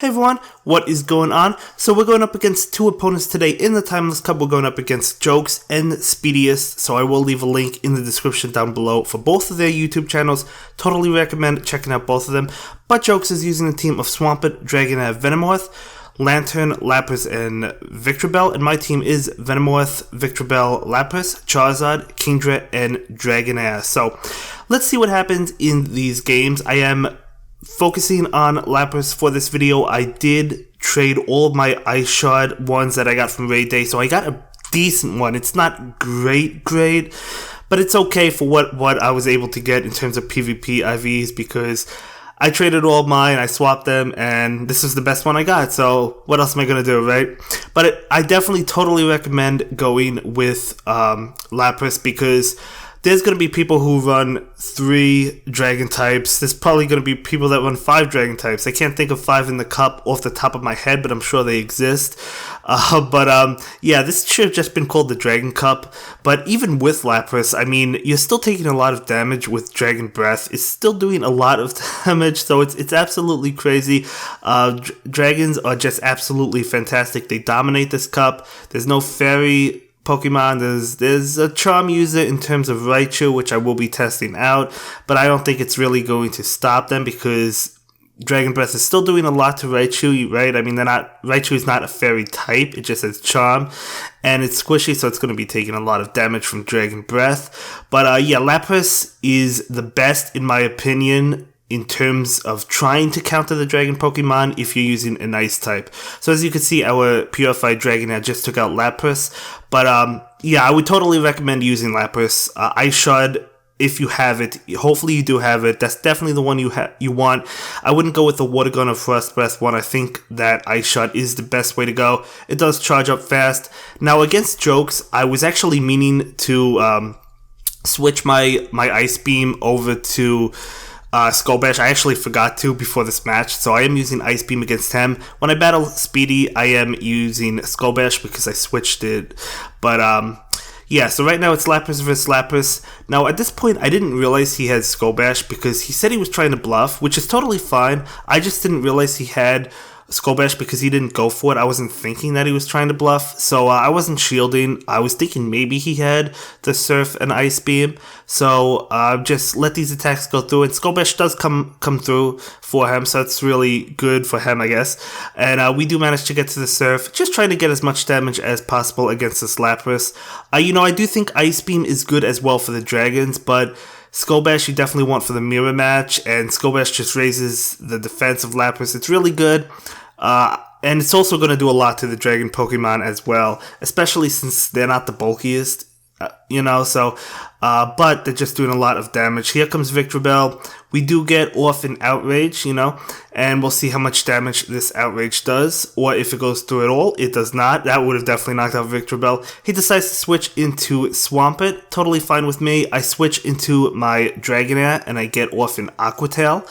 Hey everyone, what is going on? So we're going up against two opponents today in the Timeless Cup. We're going up against Jokes and Speediest, so I will leave a link in the description down below for both of their YouTube channels. Totally recommend checking out both of them. But Jokes is using a team of Swampert, Dragonair, Venusaur, Lantern, Lapras, and Victreebel, and my team is Venusaur, Victreebel, Lapras, Charizard, Kingdra, and Dragonair. So let's see what happens in these games. I am focusing on Lapras for this video. I did trade all of my Ice Shard ones that I got from Raid Day, so I got a decent one. It's not great, but it's okay for what I was able to get in terms of PvP IVs, because I traded all of mine, I swapped them, and this is the best one I got, so what else am I going to do, right? But I definitely totally recommend going with Lapras, because there's going to be people who run 3 dragon types. There's probably going to be people that run 5 dragon types. I can't think of 5 in the cup off the top of my head, but I'm sure they exist. Yeah, this should have just been called the Dragon Cup. But even with Lapras, I mean, you're still taking a lot of damage with Dragon Breath. It's still doing a lot of damage, so it's absolutely crazy. Dragons are just absolutely fantastic. They dominate this cup. There's no fairy Pokemon. There's a charm user in terms of Raichu, which I will be testing out, but I don't think it's really going to stop them, because Dragon Breath is still doing a lot to Raichu, right? I mean, Raichu is not a fairy type, it just has charm, and it's squishy, so it's going to be taking a lot of damage from Dragon Breath. But yeah, Lapras is the best, in my opinion, in terms of trying to counter the dragon Pokemon if you're using an ice type. So as you can see, our Purified Dragonair just took out Lapras. But yeah, I would totally recommend using Lapras. Ice Shard, if you have it, hopefully you do have it. That's definitely the one you want. I wouldn't go with the Water Gun or Frost Breath one. I think that Ice Shard is the best way to go. It does charge up fast. Now against Jokes, I was actually meaning to switch my Ice Beam over to Skull Bash. I actually forgot to before this match, so I am using Ice Beam against him. When I battle Speedy, I am using Skull Bash because I switched it. But yeah, so right now it's Lapras versus Lapras. Now at this point, I didn't realize he had Skull Bash because he said he was trying to bluff, which is totally fine. I just didn't realize he had Skull Bash because he didn't go for it. I wasn't thinking that he was trying to bluff, so I wasn't shielding. I was thinking maybe he had the Surf and Ice Beam, so just let these attacks go through, and Skull Bash does come through for him, so it's really good for him, I guess. And we do manage to get to the Surf, just trying to get as much damage as possible against this Lapras. You know, I do think Ice Beam is good as well for the dragons, but Skull Bash you definitely want for the mirror match, and Skull Bash just raises the defense of Lapras. It's really good, and it's also going to do a lot to the dragon Pokemon as well, especially since they're not the bulkiest, you know, so, but they're just doing a lot of damage. Here comes Victreebel. We do get off an Outrage, you know, and we'll see how much damage this Outrage does, or if it goes through at all. It does not. That would have definitely knocked out Victreebel. He decides to switch into Swampert. Totally fine with me. I switch into my Dragonair, and I get off an Aqua Tail.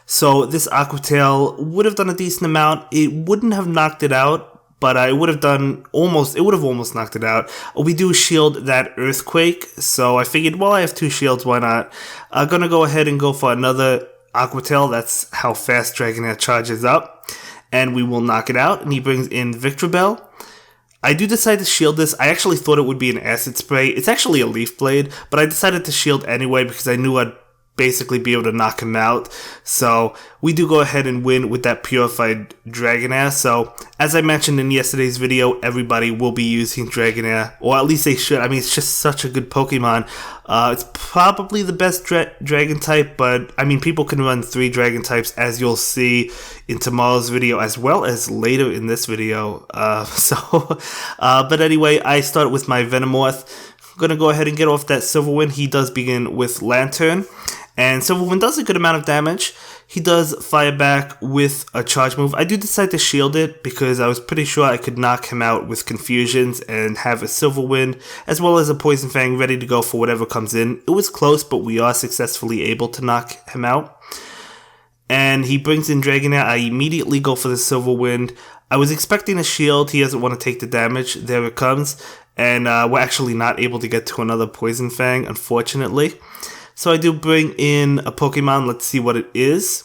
So this Aqua Tail would have done a decent amount. It wouldn't have knocked it out, but it would have almost knocked it out. We do shield that Earthquake, so I figured, well, I have 2 shields, why not? I'm gonna go ahead and go for another Aqua Tail. That's how fast Dragonair charges up, and we will knock it out, and he brings in Victreebel. I do decide to shield this. I actually thought it would be an Acid Spray. It's actually a Leaf Blade, but I decided to shield anyway because I knew I'd basically be able to knock him out. So we do go ahead and win with that Purified Dragonair. So as I mentioned in yesterday's video, everybody will be using Dragonair, or at least they should. I mean, it's just such a good Pokemon. It's probably the best dragon type, but I mean, people can run 3 dragon types, as you'll see in tomorrow's video as well as later in this video. But anyway, I start with my Venusaur. I'm gonna go ahead and get off that Silverwind. He does begin with Lantern, and Silverwind does a good amount of damage. He does fire back with a charge move. I do decide to shield it because I was pretty sure I could knock him out with Confusions and have a Silverwind as well as a Poison Fang ready to go for whatever comes in. It was close, but we are successfully able to knock him out. And he brings in Dragonair. I immediately go for the Silverwind. I was expecting a shield. He doesn't want to take the damage. There it comes. And we're actually not able to get to another Poison Fang, unfortunately. So I do bring in a Pokemon. Let's see what it is.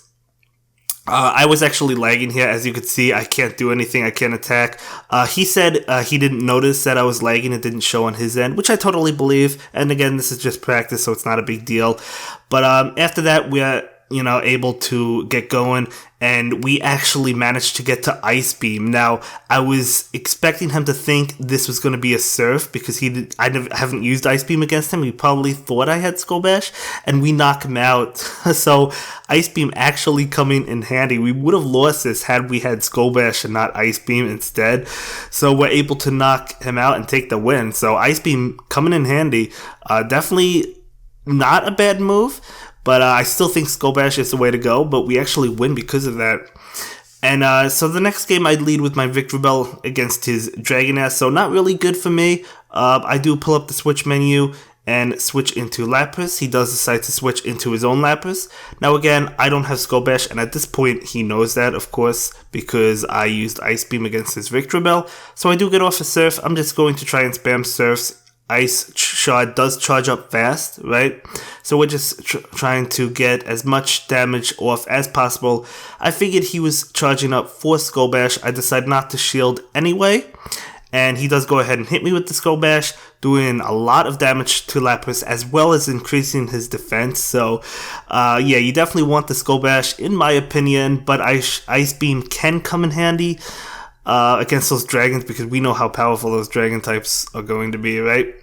I was actually lagging here. As you could see, I can't do anything. I can't attack. He said he didn't notice that I was lagging. It didn't show on his end, which I totally believe. And again, this is just practice, so it's not a big deal. But after that, we are, able to get going, and we actually managed to get to Ice Beam. Now, I was expecting him to think this was going to be a Surf because I haven't used Ice Beam against him. He probably thought I had Skull Bash, and we knock him out. So, Ice Beam actually coming in handy. We would have lost this had we had Skull Bash and not Ice Beam instead. So, we're able to knock him out and take the win. So, Ice Beam coming in handy. Definitely not a bad move. But I still think Skull Bash is the way to go, but we actually win because of that. And so the next game I lead with my Victory Bell against his Dragonair, so not really good for me. I do pull up the Switch menu and switch into Lapras. He does decide to switch into his own Lapras. Now again, I don't have Skull Bash, and at this point he knows that, of course, because I used Ice Beam against his Victory Bell. So I do get off a Surf. I'm just going to try and spam Surfs. Ice Shard does charge up fast, right? So we're just trying to get as much damage off as possible. I figured he was charging up for Skull Bash. I decided not to shield anyway. And he does go ahead and hit me with the Skull Bash, doing a lot of damage to Lapras as well as increasing his defense. So, yeah, you definitely want the Skull Bash in my opinion, but Ice Beam can come in handy against those dragons because we know how powerful those dragon types are going to be, right?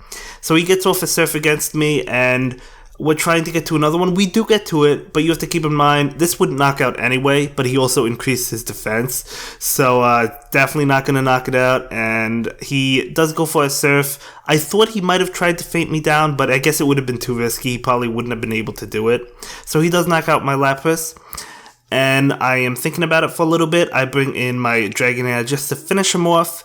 So he gets off a Surf against me, and we're trying to get to another one. We do get to it, but you have to keep in mind, this would knock out anyway, but he also increased his defense. So definitely not going to knock it out, and he does go for a Surf. I thought he might have tried to feint me down, but I guess it would have been too risky. He probably wouldn't have been able to do it. So he does knock out my Lapras. And I am thinking about it for a little bit. I bring in my Dragonair just to finish him off.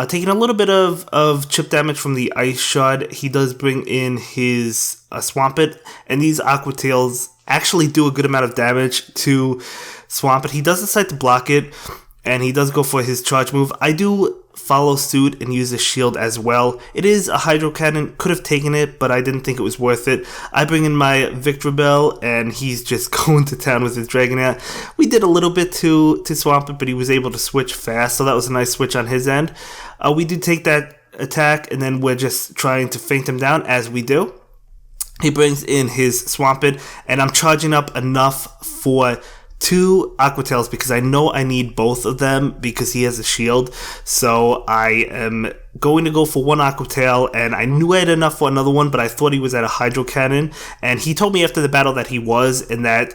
Taking a little bit of chip damage from the Ice Shard. He does bring in his Swampert. And these Aqua Tails actually do a good amount of damage to Swampert. He does decide to block it. And he does go for his charge move. I do follow suit and use a shield as well. It is a Hydro Cannon, could have taken it, but I didn't think it was worth it. I bring in my Victory Bell, and he's just going to town with his Dragonair. We did a little bit to Swampert, but he was able to switch fast, so that was a nice switch on his end. We did take that attack, and then we're just trying to feint him down, as we do. He brings in his Swampert, and I'm charging up enough for 2 Aqua Tails because I know I need both of them because he has a shield. So I am going to go for 1 Aqua Tail, and I knew I had enough for another one, but I thought he was at a Hydro Cannon. And he told me after the battle that he was, and that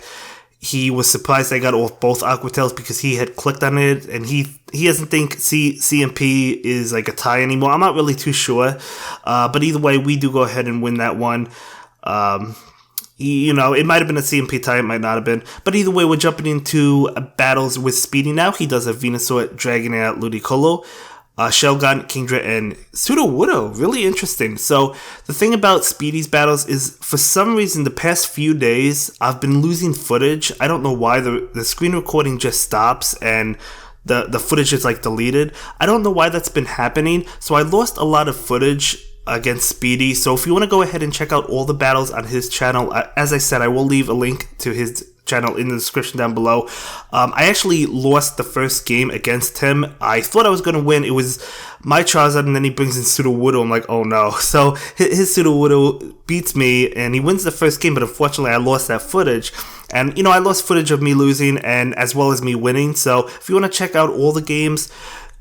he was surprised I got off both Aqua Tails because he had clicked on it, and he doesn't think CMP is like a tie anymore. I'm not really too sure, but either way, we do go ahead and win that one. It might have been a CMP tie, it might not have been. But either way, we're jumping into battles with Speedy now. He does a Venusaur, Dragonair, Ludicolo, Shelgon, Kingdra, and Sudowoodo. Really interesting. So the thing about Speedy's battles is, for some reason, the past few days, I've been losing footage. I don't know why. The screen recording just stops and the footage is like deleted. I don't know why that's been happening. So I lost a lot of footage against Speedy. So if you want to go ahead and check out all the battles on his channel, as I said, I will leave a link to his channel in the description down below. I actually lost the first game against him. I thought I was going to win. It was my Charizard, and then he brings in Sudowoodo. I'm like, oh no. So his Sudowoodo beats me, and he wins the first game, but unfortunately I lost that footage. And, I lost footage of me losing, and as well as me winning. So if you want to check out all the games,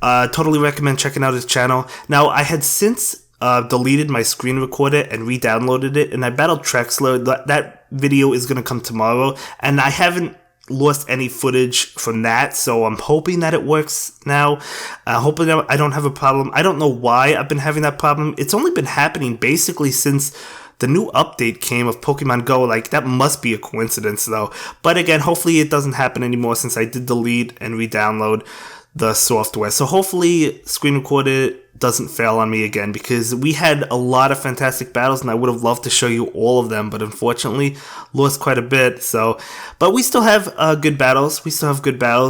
totally recommend checking out his channel. Now, I had since deleted my screen recorder and re-downloaded it, and I battled Trexler. That video is going to come tomorrow, and I haven't lost any footage from that, so I'm hoping that it works now. Hoping that I don't have a problem. I don't know why I've been having that problem. It's only been happening basically since the new update came of Pokemon Go. Like, that must be a coincidence though. But again, hopefully it doesn't happen anymore since I did delete and re-download the software. So hopefully screen recorder doesn't fail on me again, because we had a lot of fantastic battles and I would have loved to show you all of them, but unfortunately lost quite a bit. So, but we still have good battles.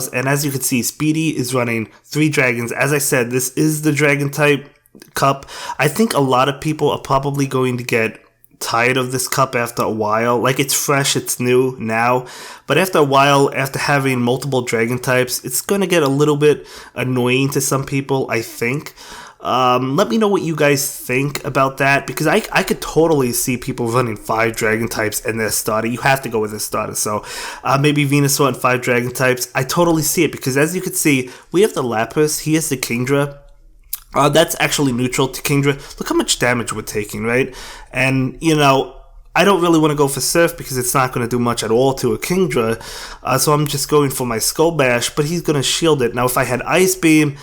And as you can see, Speedy is running 3 dragons. As I said, this is the dragon type cup. I think a lot of people are probably going to get tired of this cup after a while. Like, it's fresh, it's new now, but after a while, after having multiple dragon types, it's going to get a little bit annoying to some people, I think. Let me know what you guys think about that, because I could totally see people running 5 dragon types in their starter. You have to go with their starter, so maybe Venusaur and 5 dragon types. I totally see it, because as you can see, we have the Lapras, he has the Kingdra. That's actually neutral to Kingdra. Look how much damage we're taking, right? And, you know, I don't really want to go for Surf because it's not going to do much at all to a Kingdra. So I'm just going for my Skull Bash, but he's going to shield it. Now, if I had Ice Beam,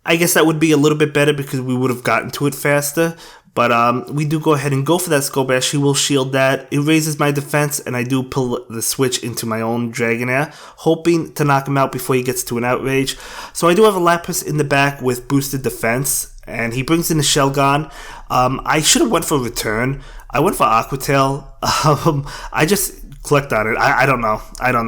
I guess that would be a little bit better because we would have gotten to it faster. But we do go ahead and go for that Skull Bash. He will shield that. It raises my defense, and I do pull the switch into my own Dragonair, hoping to knock him out before he gets to an Outrage. So I do have a Lapras in the back with boosted defense, and he brings in a Shelgon. I should have went for Return. I went for Aqua Tail. I just clicked on it. I don't know. I don't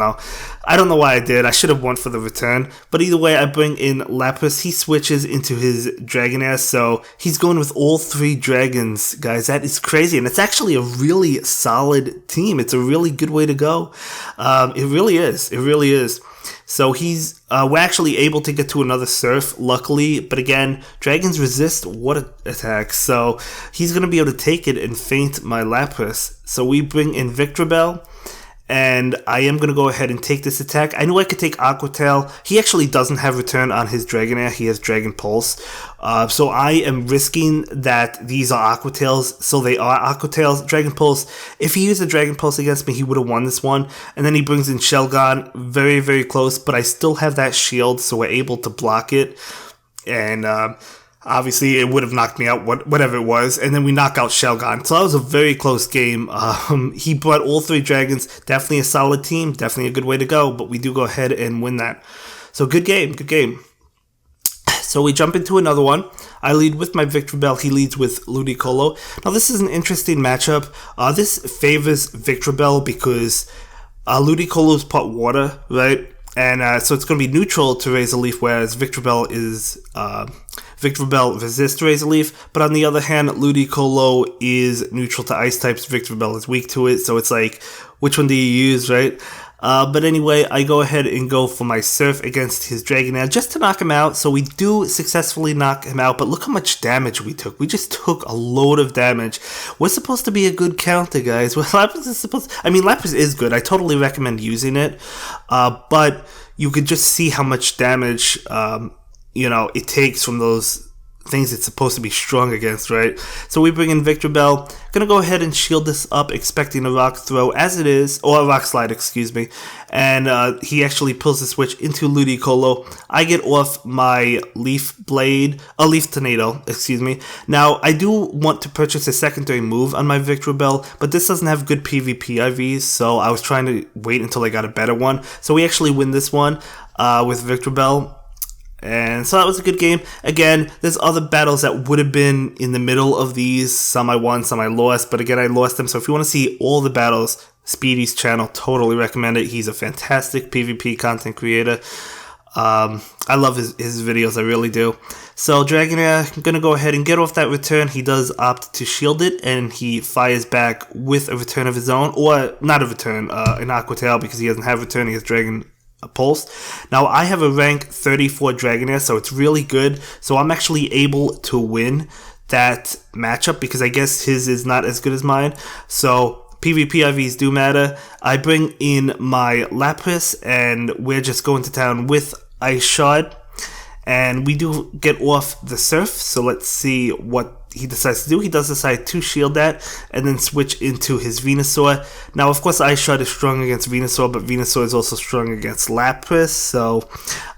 know why I did. I should have went for the Return. But either way, I bring in Lapras. He switches into his Dragonair, so he's going with all 3 dragons, guys. That is crazy, and it's actually a really solid team. It's a really good way to go. It really is. It really is. So we're actually able to get to another Surf, luckily, but again, dragons resist water attacks, so he's going to be able to take it and feint my Lapras. So we bring in Victreebel, and I am going to go ahead and take this attack. I knew I could take Aqua Tail. He actually doesn't have Return on his Dragonair. He has Dragon Pulse. So I am risking that these are Aqua Tails. So they are Aqua Tails. Dragon Pulse. If he used a Dragon Pulse against me, he would have won this one. And then he brings in Shelgon. Very, very close. But I still have that shield, so we're able to block it. And obviously, it would have knocked me out, whatever it was, and then we knock out Shelgon. So that was a very close game. He brought all 3 dragons. Definitely a solid team. Definitely a good way to go, but we do go ahead and win that. So good game, good game. So we jump into another one. I lead with my Victreebel. He leads with Ludicolo. Now, this is an interesting matchup. This favors Victreebel because Ludicolo is part water, right? And so it's going to be neutral to Razor Leaf, whereas Victreebel resists Razor Leaf. But on the other hand, Ludicolo is neutral to Ice types. Victreebel is weak to it. So it's like, which one do you use, right? But anyway, I go ahead and go for my Surf against his Dragonair just to knock him out. So we do successfully knock him out, but look how much damage we took. We just took a load of damage. We're supposed to be a good counter, guys. Well, Lapras is Lapras is good. I totally recommend using it. But you could just see how much damage, it takes from those things it's supposed to be strong against, right? So we bring in Victreebel. Gonna go ahead and shield this up, expecting a Rock Throw as it is, or a Rock Slide, excuse me. And he actually pulls the switch into Ludicolo. I get off my Leaf Tornado, excuse me. Now, I do want to purchase a secondary move on my Victreebel, but this doesn't have good PvP IVs, so I was trying to wait until I got a better one. So we actually win this one with Victreebel. And so that was a good game. Again, there's other battles that would have been in the middle of these. Some I won, some I lost. But again, I lost them. So if you want to see all the battles, Speedy's channel, totally recommend it. He's a fantastic PvP content creator. I love his videos, I really do. So Dragonair, I'm going to go ahead and get off that return. He does opt to shield it, and he fires back with a return of his own. Or, not a return, an Aqua Tail, because he doesn't have return, he has Dragon Pulse. Now I have a rank 34 Dragonair, so it's really good. So I'm actually able to win that matchup because I guess his is not as good as mine. So PvP IVs do matter. I bring in my Lapras, and we're just going to town with Ice Shard. And we do get off the Surf, so let's see what he decides to do. He does decide to shield that and then switch into his Venusaur. Now, of course, Ice Shard is strong against Venusaur, but Venusaur is also strong against Lapras, so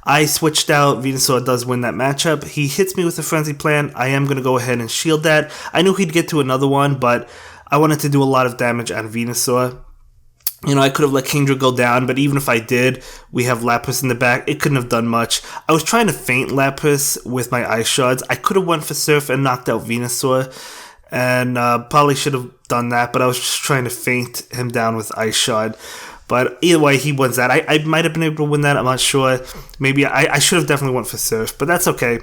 I switched out. Venusaur does win that matchup. He hits me with a Frenzy Plan. I am going to go ahead and shield that. I knew he'd get to another one, but I wanted to do a lot of damage on Venusaur. I could have let Kingdra go down, but even if I did, we have Lapras in the back. It couldn't have done much. I was trying to feint Lapras with my Ice Shards. I could have went for Surf and knocked out Venusaur, and probably should have done that, but I was just trying to feint him down with Ice Shard. But either way, he wins that. I might have been able to win that. I'm not sure. Maybe I should have definitely went for Surf, but that's okay.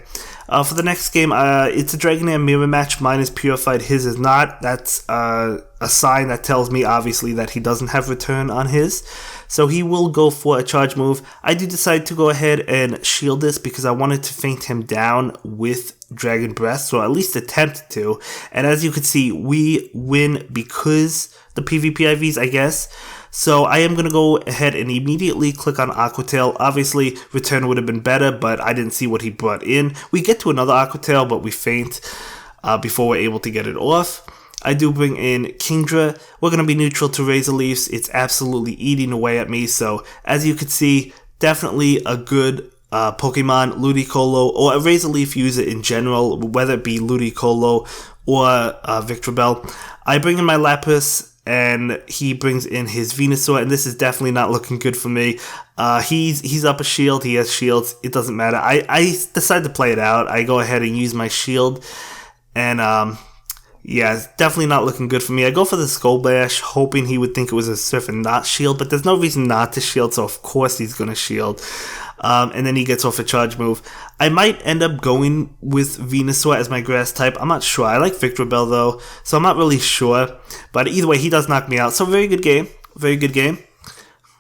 For the next game, it's a Dragonair mirror match. Mine is purified, his is not. That's a sign that tells me, obviously, that he doesn't have return on his. So he will go for a charge move. I do decide to go ahead and shield this because I wanted to feint him down with Dragon Breath, so at least attempt to. And as you can see, we win because the PvP IVs, I guess. So I am going to go ahead and immediately click on Aquatail. Obviously, return would have been better, but I didn't see what he brought in. We get to another Aquatail, but we feint before we're able to get it off. I do bring in Kingdra. We're going to be neutral to Razor Leafs. It's absolutely eating away at me. So as you can see, definitely a good Pokemon, Ludicolo, or a Razor Leaf user in general, whether it be Ludicolo or Victreebel. I bring in my Lapras, and he brings in his Venusaur, and this is definitely not looking good for me. He's up a shield, he has shields, it doesn't matter. I decide to play it out. I go ahead and use my shield, and yeah, it's definitely not looking good for me. I go for the Skull Bash, hoping he would think it was a Surf and not shield, but there's no reason not to shield, so of course he's going to shield. And then he gets off a charge move. I might end up going with Venusaur as my grass type. I'm not sure. I like Victreebel though, so I'm not really sure. But either way, he does knock me out. So very good game. Very good game.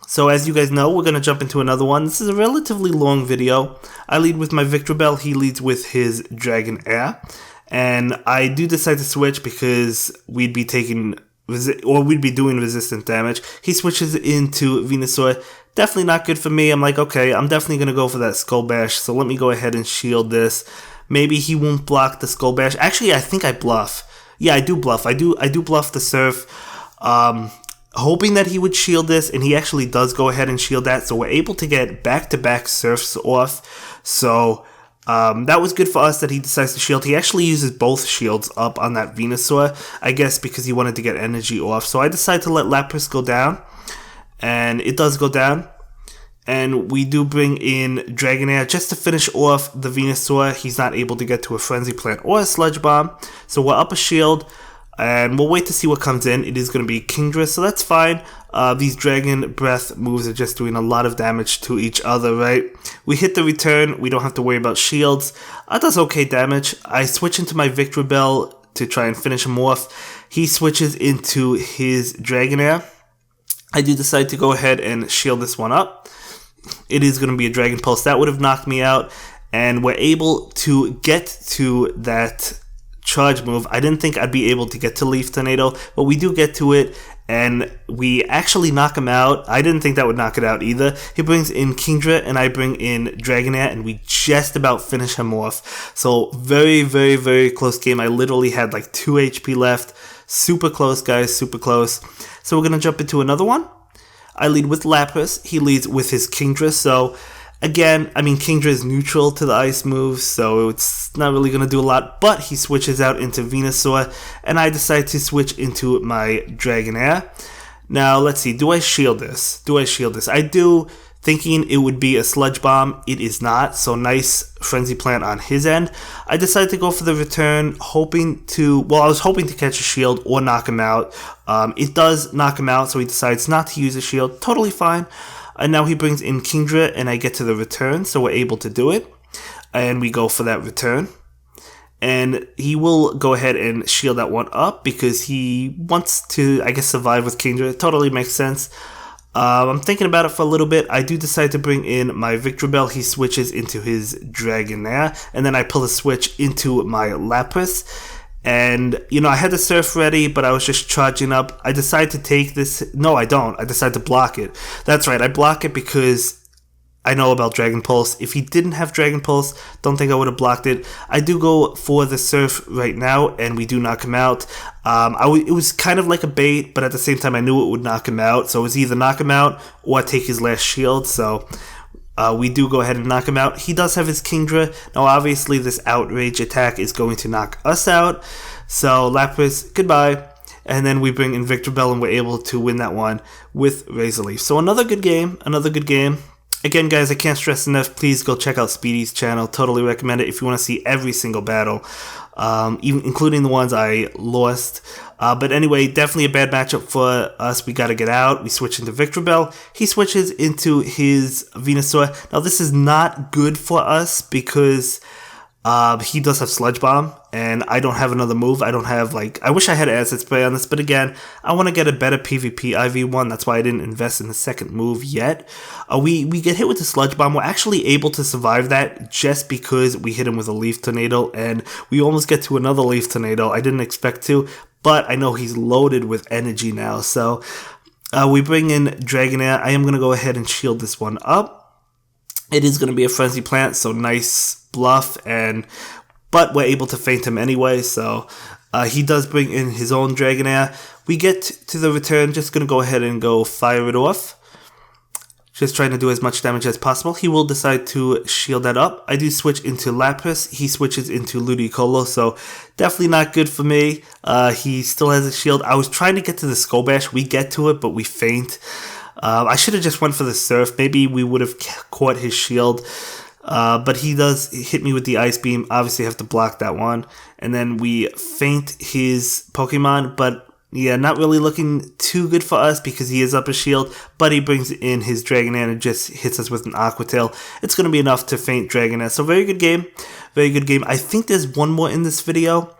So as you guys know, we're going to jump into another one. This is a relatively long video. I lead with my Victreebel. He leads with his Dragonair. And I do decide to switch because we'd be taking, or we'd be doing resistant damage. He switches into Venusaur. Definitely not good for me. I'm like, okay, I'm definitely going to go for that Skull Bash. So let me go ahead and shield this. Maybe he won't block the Skull Bash. Actually, I think I bluff. Yeah, I do bluff. I do bluff the Surf. Hoping that he would shield this, and he actually does go ahead and shield that. So we're able to get back-to-back Surfs off. So that was good for us that he decides to shield. He actually uses both shields up on that Venusaur, I guess because he wanted to get energy off. So I decide to let Lapras go down. And it does go down, and we do bring in Dragonair just to finish off the Venusaur. He's not able to get to a Frenzy Plant or a Sludge Bomb, so we're up a shield, and we'll wait to see what comes in. It is going to be Kingdra, so that's fine. These Dragon Breath moves are just doing a lot of damage to each other, right? We hit the return, we don't have to worry about shields. That does okay damage. I switch into my Victreebel to try and finish him off. He switches into his Dragonair. I do decide to go ahead and shield this one up. It is going to be a Dragon Pulse. That would have knocked me out. And we're able to get to that charge move. I didn't think I'd be able to get to Leaf Tornado, but we do get to it. And we actually knock him out. I didn't think that would knock it out either. He brings in Kingdra, and I bring in Dragonair, and we just about finish him off. So very, very, very close game. I literally had like 2 HP left. Super close, guys. Super close. So we're going to jump into another one. I lead with Lapras. He leads with his Kingdra. So again, I mean, Kingdra is neutral to the ice moves, so it's not really going to do a lot. But he switches out into Venusaur, and I decide to switch into my Dragonair. Now, let's see. Do I shield this? I do, thinking it would be a Sludge Bomb. It is not, so nice Frenzy Plant on his end. I decided to go for the return, I was hoping to catch a shield or knock him out. It does knock him out, so he decides not to use a shield. Totally fine. And now he brings in Kingdra, and I get to the return, so we're able to do it. And we go for that return. And he will go ahead and shield that one up because he wants to, I guess, survive with Kingdra. It totally makes sense. I'm thinking about it for a little bit. I do decide to bring in my Victreebel. He switches into his Dragonair, and then I pull the switch into my Lapras. And, you know, I had the Surf ready, but I was just charging up. I decide to take this. No, I don't. I decide to block it. That's right. I block it because I know about Dragon Pulse. If he didn't have Dragon Pulse, don't think I would have blocked it. I do go for the Surf right now, and we do knock him out. It was kind of like a bait, but at the same time, I knew it would knock him out. So it was either knock him out or take his last shield. So we do go ahead and knock him out. He does have his Kingdra. Now, obviously, this Outrage attack is going to knock us out. So Lapras, goodbye. And then we bring in Victreebel, and we're able to win that one with Razor Leaf. So another good game. Again, guys, I can't stress enough, please go check out Speedy's channel. Totally recommend it if you want to see every single battle, even including the ones I lost. But anyway, definitely a bad matchup for us. We got to get out. We switch into Victreebel. He switches into his Venusaur. Now, this is not good for us because he does have Sludge Bomb, and I don't have another move. I don't have, like, I wish I had Acid Spray on this, but again, I want to get a better PvP IV1. That's why I didn't invest in the second move yet. We get hit with the Sludge Bomb. We're actually able to survive that just because we hit him with a Leaf Tornado, and we almost get to another Leaf Tornado. I didn't expect to, but I know he's loaded with energy now. So we bring in Dragonair. I am going to go ahead and shield this one up. It is going to be a Frenzy Plant, so nice bluff, but we're able to feint him anyway, so he does bring in his own Dragonair. We get to the return, just going to go ahead and go fire it off. Just trying to do as much damage as possible. He will decide to shield that up. I do switch into Lapras. He switches into Ludicolo, so definitely not good for me. He still has a shield. I was trying to get to the Skull Bash. We get to it, but we feint. I should have just went for the Surf. Maybe we would have caught his shield. But he does hit me with the Ice Beam. Obviously, I have to block that one. And then we feint his Pokemon, but yeah, not really looking too good for us because he is up a shield, but he brings in his Dragonair and just hits us with an Aqua Tail. It's going to be enough to feint Dragonair. So very good game. Very good game. I think there's one more in this video.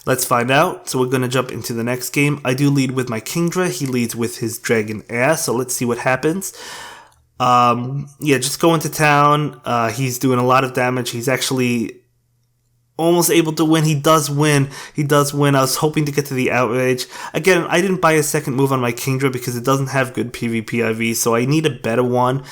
Let's find out. So we're going to jump into the next game. I do lead with my Kingdra. He leads with his Dragonair. So let's see what happens. Yeah, just go into town. He's doing a lot of damage. He's actually almost able to win. He does win. He does win. I was hoping to get to the Outrage. Again, I didn't buy a second move on my Kingdra because it doesn't have good PvP IV, so I need a better one.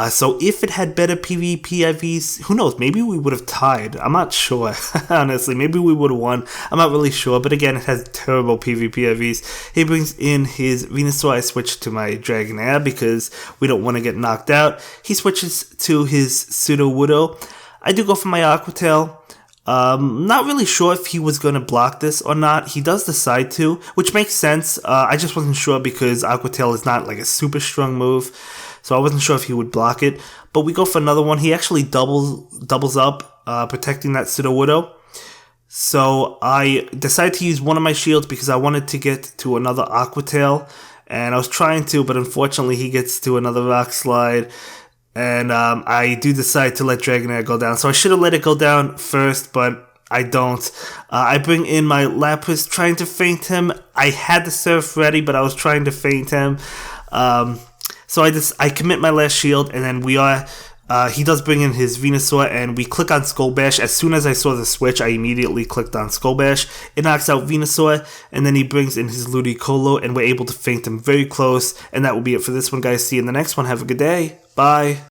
So if it had better PvP IVs, who knows, maybe we would have tied. I'm not sure, honestly. Maybe we would have won. I'm not really sure, but again, it has terrible PvP IVs. He brings in his Venusaur. I switch to my Dragonair because we don't want to get knocked out. He switches to his Sudowoodo. I do go for my Aqua Tail. Not really sure if he was going to block this or not. He does decide to, which makes sense. I just wasn't sure because Aqua Tail is not like a super strong move, so I wasn't sure if he would block it. But we go for another one. He actually doubles up, protecting that Sudowoodo. So I decided to use one of my shields because I wanted to get to another Aqua Tail, and I was trying to, but unfortunately he gets to another Rock Slide. And I do decide to let Dragonair go down. So I should have let it go down first, but I don't. I bring in my Lapras, trying to feint him. I had the Surf ready, but I was trying to feint him. So I commit my last shield, and then he does bring in his Venusaur, and we click on Skull Bash. As soon as I saw the switch, I immediately clicked on Skull Bash. It knocks out Venusaur, and then he brings in his Ludicolo, and we're able to feint him very close. And that will be it for this one, guys. See you in the next one. Have a good day. Bye.